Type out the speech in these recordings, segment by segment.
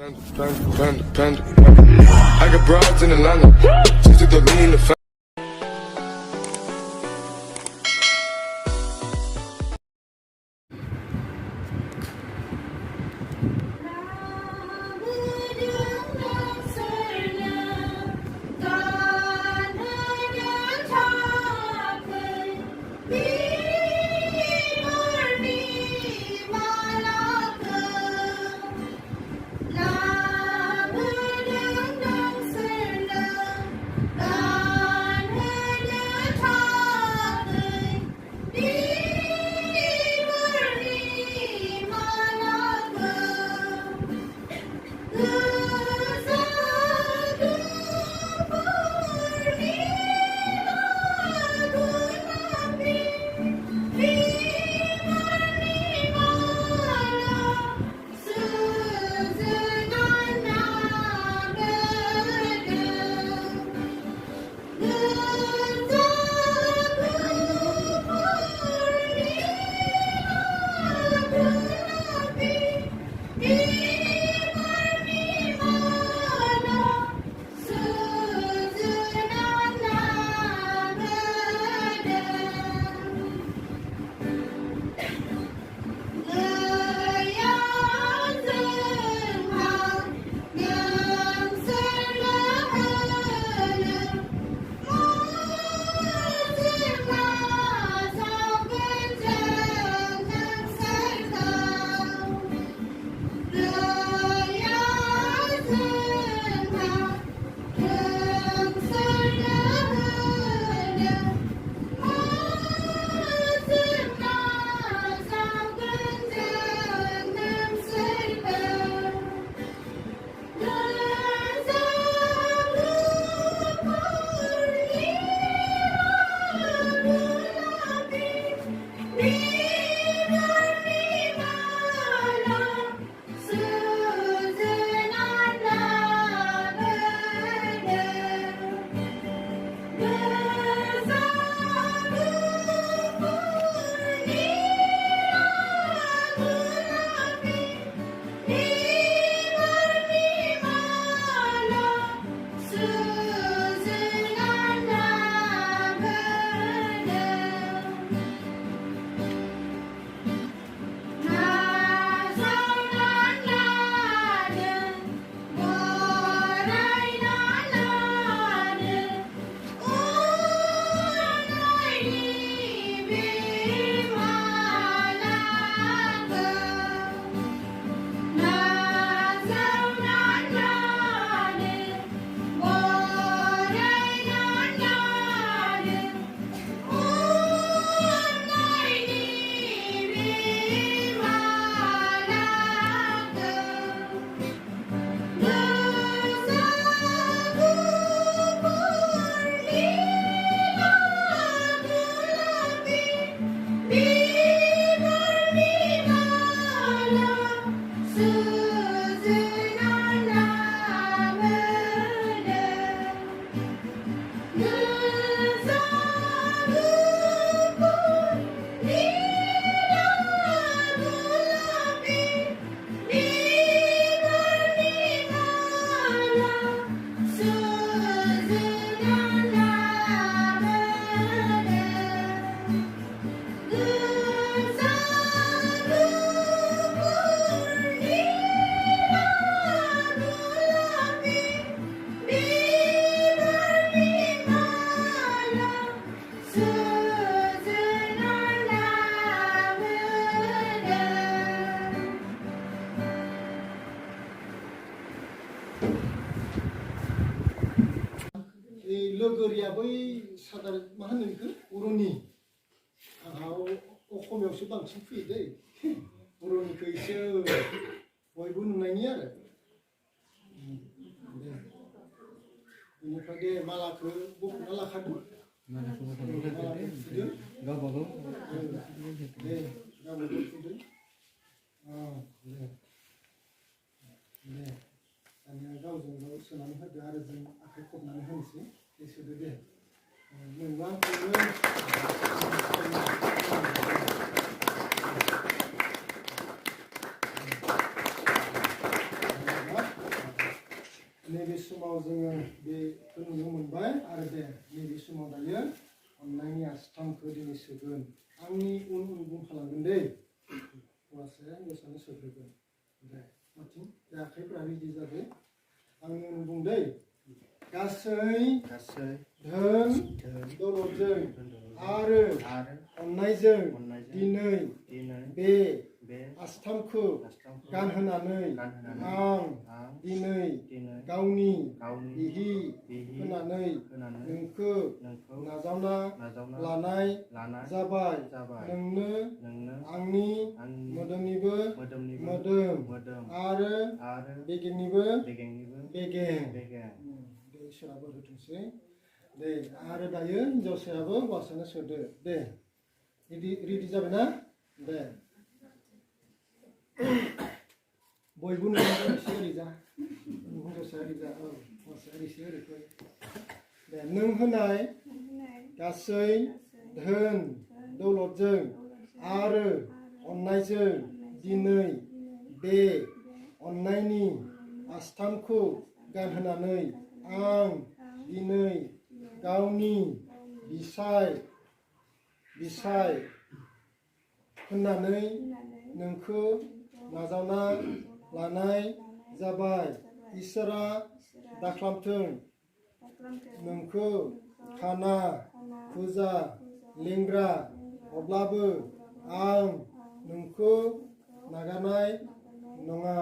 Panda. I got broads in Atlanta. She took the lean to find. Logorrhoea बै साधारण मा होनो बेखौ बर'नि असमियावसो बांसिन फैयो दै बर'निखौ एसे बयबो नुनायनि आरो बेनिफ्राय दे मालाखौ बख'ना लाखादों मालाखौ फुदों गावबागाव दे गावबागाव फुदों दे दानिया गावजों गाव सोनानै होदो आरो जों आखाइ खबनानै होनोसै दे सोदो दे नोंबो आंखौबो नैबे समाव जोङो बेखौ नुनो मोनबाय आरो नैबे समाव दायो अननायनि आस्थामखौ दिनै सोगोन आंनि उन बुंखालांगोन दै हौवासाया हिन्जावसानो सोग्रोगोन दे माथिं बे आखाइफोरा रेडि जादो आंनि उन बुंदै गासै धोन दौलतजों आरो अननायजों दिनै बे आस्थामखौ गानहोनानै आं दिनै गावनि बिहि होनानै नोंखौ नाजावना लानाय जाबाय नोंनो आंनि मोदोमनिबो मोदोम आरो बेगेंनिबो बेगें दे इसोरा बोर होथोंसै दे आरो दायो हिन्जावसायाबो हौवासानो सोदो दे रेडि जाबायना दे बयबो नोंजों एसे ओरै जा हिन्जावसाया ओरै जा औ हौवासाया एसे ओरै फै दे नों होनाय गासै धोन दौलतजों आरो अननायजों दिनै बे अननायनि आस्थामखौ गानहोनानै आं दिनै गावनि बिसाय होननानै नोंखौ नाजावना लानाय जाबाय इसोरा दाखालामथों नोंखौ खाना फुजा लेंग्रा अब्लाबो आं नोंखौ नागारनाय नङा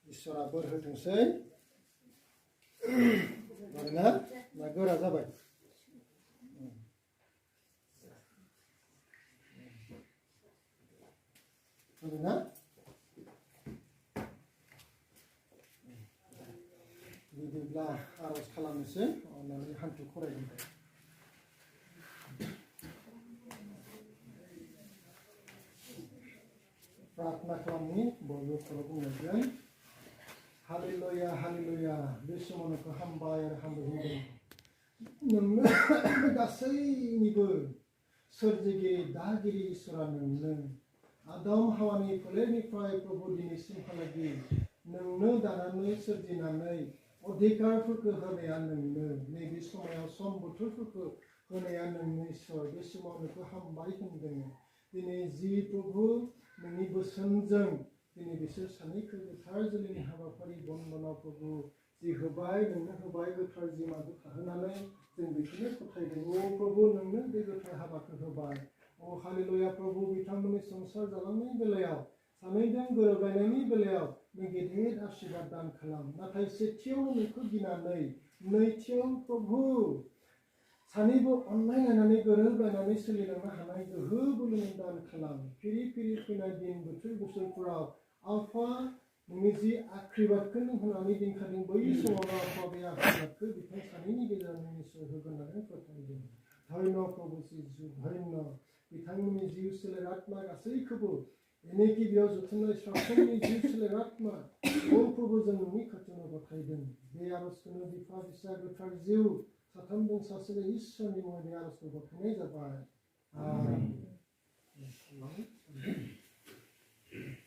इसोरा बोर होथोंसै ना गोरा जाबाय ना बिदिब्ला आरज खालामनोसै अननानै हान्थु खरायगोन प्रार्थना खालामनि बयबो खर' बुंनांगोन हालेलुया हालेलुया बे समाव नोंखौ हामबाय आरो हामबाय नोंनो गासैनिबो सोरजिगिरि दागिरि इसोरा नोंनो आदम हावानि फोलेरनिफ्राय प्रभु दिनैसिमहालागि नोंनो दानानै सोरजिनानै अधिकारफोरखौ होनाया नोंनो नैबे समाव सम बोथोरफोरखौ होनाया नोंनो इसोर बे समाव नोंखौ हामबाय होनदों दिनै जि प्रभु नोंनि बोसोनजों दिनै बिसोर सानैखौ गोथार जुलिनि हाबाफारि बन्दनाव प्रभु जि होबाय नोंनो होबाय गोथार जिमा होनानै जों बेखौनो फोथायदों अ प्रभु नोंनो बे गोथार हाबाखौ होबाय अ हालेलुया प्रभु बिथांमोननि संसार जालांनायनि बेलायाव सानैजों गोरोबलायनायनि बेलायाव नों गेदेर आशीर्बाद दान खालाम नाथाय सेथियाव नोंखौ गिनानै नैथियाव प्रभु सानैबो अनलायलायनानै गोरोबलायनानै सोलिलांनो हानाय गोहो बोलोनि दान खालाम फिरि फिरि फैनाय दिन बोसोरफोराव आफा नोंनि जि आशीर्बादखौ नों होनानै दिनखादों बै समावनो आफा बे आशीर्बादखौ बिथां सानैनि गेजेराव नों निस्सय होगोन होननानै फोथायदों धन्य प्रभु जिसु धन्य बिथांमोननि जिउ सोलेर आत्मा गासैखौबो एनेखि बेयाव जथुमनाय साफ्रोमनि जिउ सोलेर आत्मा अ प्रभु जों नोंनि खाथियाव गथायदों बे आरजखौनो बिफा फिसा गोथार जिउ साथामजों सासे इसोरनि मुङै बे आरजखौ गथायनाय जाबाय आमेन